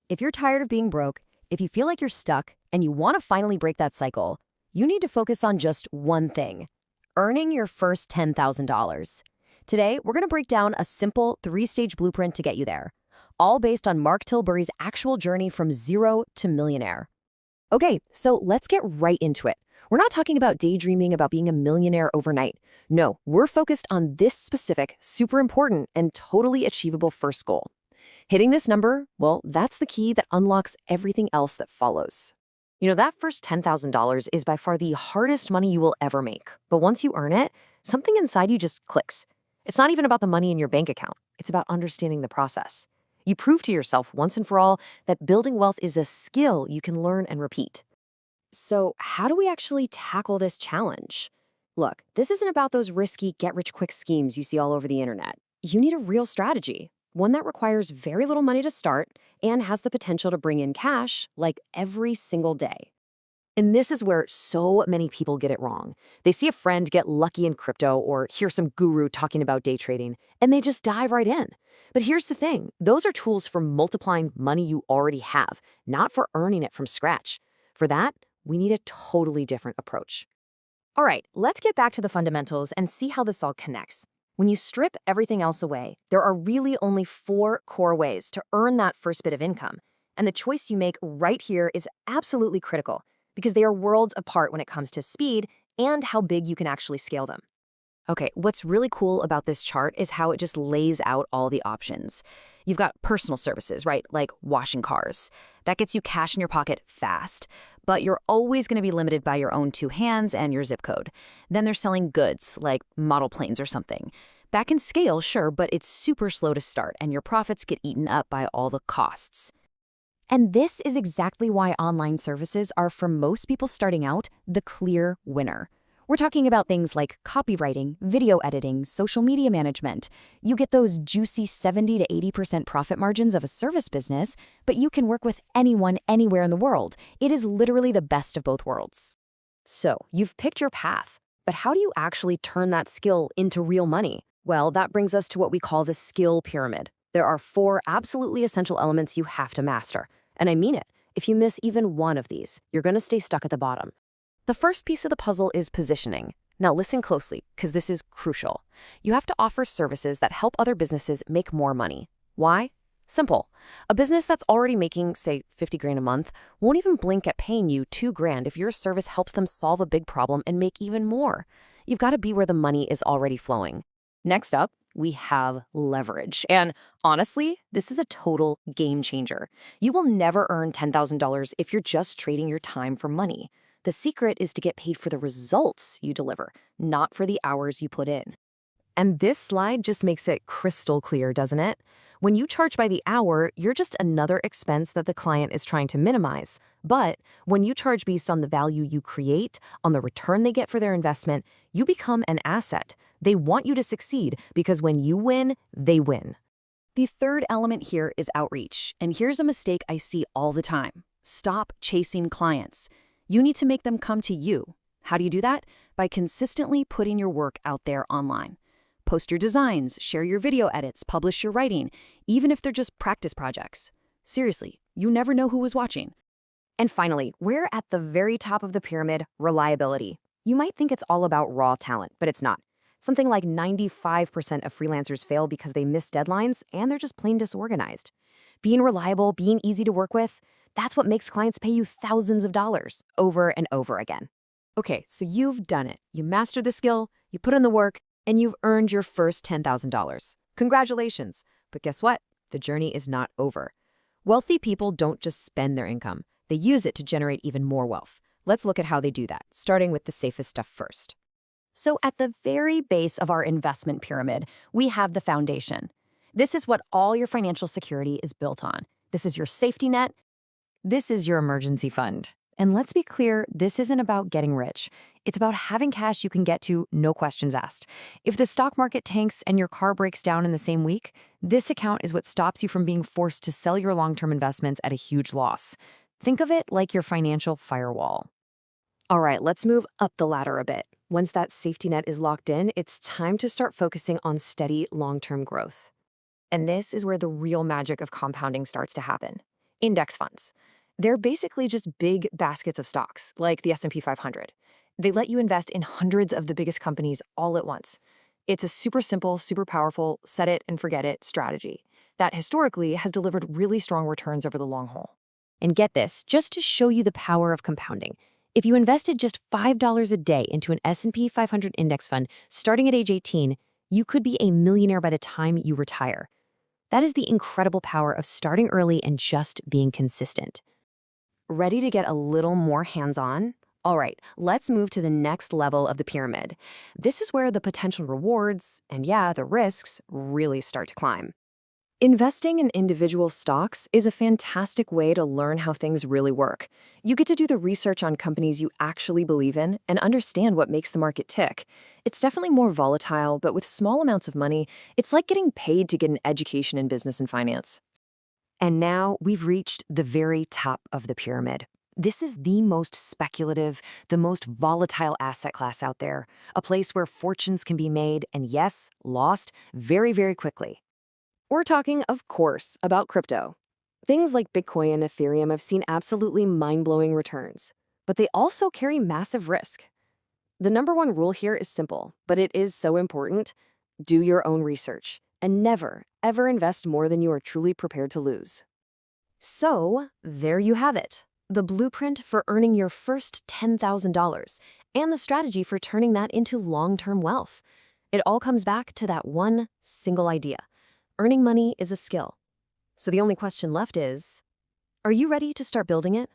If you're tired of being broke, if you feel like you're stuck, and you want to finally break that cycle, you need to focus on just one thing: earning your first $10,000. Today, we're going to break down a simple three-stage blueprint to get you there, all based on Mark Tilbury's actual journey from zero to millionaire. Okay, so let's get right into it. We're not talking about daydreaming about being a millionaire overnight. No, we're focused on this specific, super important, and totally achievable first goal. Hitting this number, well, that's the key that unlocks everything else that follows. That first $10,000 is by far the hardest money you will ever make. But once you earn it, something inside you just clicks. It's not even about the money in your bank account. It's about understanding the process. You prove to yourself once and for all that building wealth is a skill you can learn and repeat. So how do we actually tackle this challenge? Look, this isn't about those risky get-rich-quick schemes you see all over the internet. You need a real strategy, one that requires very little money to start and has the potential to bring in cash like every single day. And this is where so many people get it wrong. They see a friend get lucky in crypto or hear some guru talking about day trading, and they just dive right in. But here's the thing, those are tools for multiplying money you already have, not for earning it from scratch. For that, we need a totally different approach. All right, let's get back to the fundamentals and see how this all connects. When you strip everything else away, there are really only 4 core ways to earn that first bit of income. And the choice you make right here is absolutely critical because they are worlds apart when it comes to speed and how big you can actually scale them. Okay, what's really cool about this chart is how it just lays out all the options. You've got personal services, right? Like washing cars. That gets you cash in your pocket fast, but you're always going to be limited by your own 2 hands and your zip code. Then they're selling goods, like model planes or something. That can scale, sure, but it's super slow to start, and your profits get eaten up by all the costs. And this is exactly why online services are, for most people starting out, the clear winner. We're talking about things like copywriting, video editing, social media management. You get those juicy 70 to 80% profit margins of a service business, but you can work with anyone, anywhere in the world. It is literally the best of both worlds. So, you've picked your path, but how do you actually turn that skill into real money? Well, that brings us to what we call the skill pyramid. There are 4 absolutely essential elements you have to master. And I mean it. If you miss even one of these, you're going to stay stuck at the bottom. The first piece of the puzzle is positioning. Now listen closely, because this is crucial. You have to offer services that help other businesses make more money. Why? Simple. A business that's already making, say, 50 grand a month won't even blink at paying you 2 grand if your service helps them solve a big problem and make even more. You've got to be where the money is already flowing. Next up, we have leverage. And honestly, this is a total game changer. You will never earn $10,000 if you're just trading your time for money. The secret is to get paid for the results you deliver, not for the hours you put in. And this slide just makes it crystal clear, doesn't it? When you charge by the hour, you're just another expense that the client is trying to minimize. But when you charge based on the value you create, on the return they get for their investment, you become an asset. They want you to succeed because when you win, they win. The third element here is outreach. And here's a mistake I see all the time. Stop chasing clients. You need to make them come to you. How do you do that? By consistently putting your work out there online. Post your designs, share your video edits, publish your writing, even if they're just practice projects. Seriously, you never know who is watching. And finally, we're at the very top of the pyramid, reliability. You might think it's all about raw talent, but it's not. Something like 95% of freelancers fail because they miss deadlines and they're just plain disorganized. Being reliable, being easy to work with, that's what makes clients pay you thousands of dollars over and over again. Okay, so you've done it. You mastered the skill, you put in the work, and you've earned your first $10,000. Congratulations. But guess what? The journey is not over. Wealthy people don't just spend their income. They use it to generate even more wealth. Let's look at how they do that, starting with the safest stuff first. So at the very base of our investment pyramid, we have the foundation. This is what all your financial security is built on. This is your safety net. This is your emergency fund. And let's be clear, this isn't about getting rich. It's about having cash you can get to, no questions asked. If the stock market tanks and your car breaks down in the same week, this account is what stops you from being forced to sell your long-term investments at a huge loss. Think of it like your financial firewall. All right, let's move up the ladder a bit. Once that safety net is locked in, it's time to start focusing on steady long-term growth. And this is where the real magic of compounding starts to happen. Index funds. They're basically just big baskets of stocks, like the S&P 500. They let you invest in hundreds of the biggest companies all at once. It's a super simple, super powerful, set it and forget it strategy that historically has delivered really strong returns over the long haul. And get this, just to show you the power of compounding. If you invested just $5 a day into an S&P 500 index fund starting at age 18, you could be a millionaire by the time you retire. That is the incredible power of starting early and just being consistent. Ready to get a little more hands-on? All right, let's move to the next level of the pyramid. This is where the potential rewards, and yeah, the risks, really start to climb. Investing in individual stocks is a fantastic way to learn how things really work. You get to do the research on companies you actually believe in and understand what makes the market tick. It's definitely more volatile, but with small amounts of money, it's like getting paid to get an education in business and finance. And now we've reached the very top of the pyramid. This is the most speculative, the most volatile asset class out there, a place where fortunes can be made and, yes, lost very, very quickly. We're talking, of course, about crypto. Things like Bitcoin and Ethereum have seen absolutely mind-blowing returns, but they also carry massive risk. The number one rule here is simple, but it is so important. Do your own research and never, ever invest more than you are truly prepared to lose. So, there you have it. The blueprint for earning your first $10,000 and the strategy for turning that into long-term wealth. It all comes back to that one single idea. Earning money is a skill. So the only question left is, are you ready to start building it?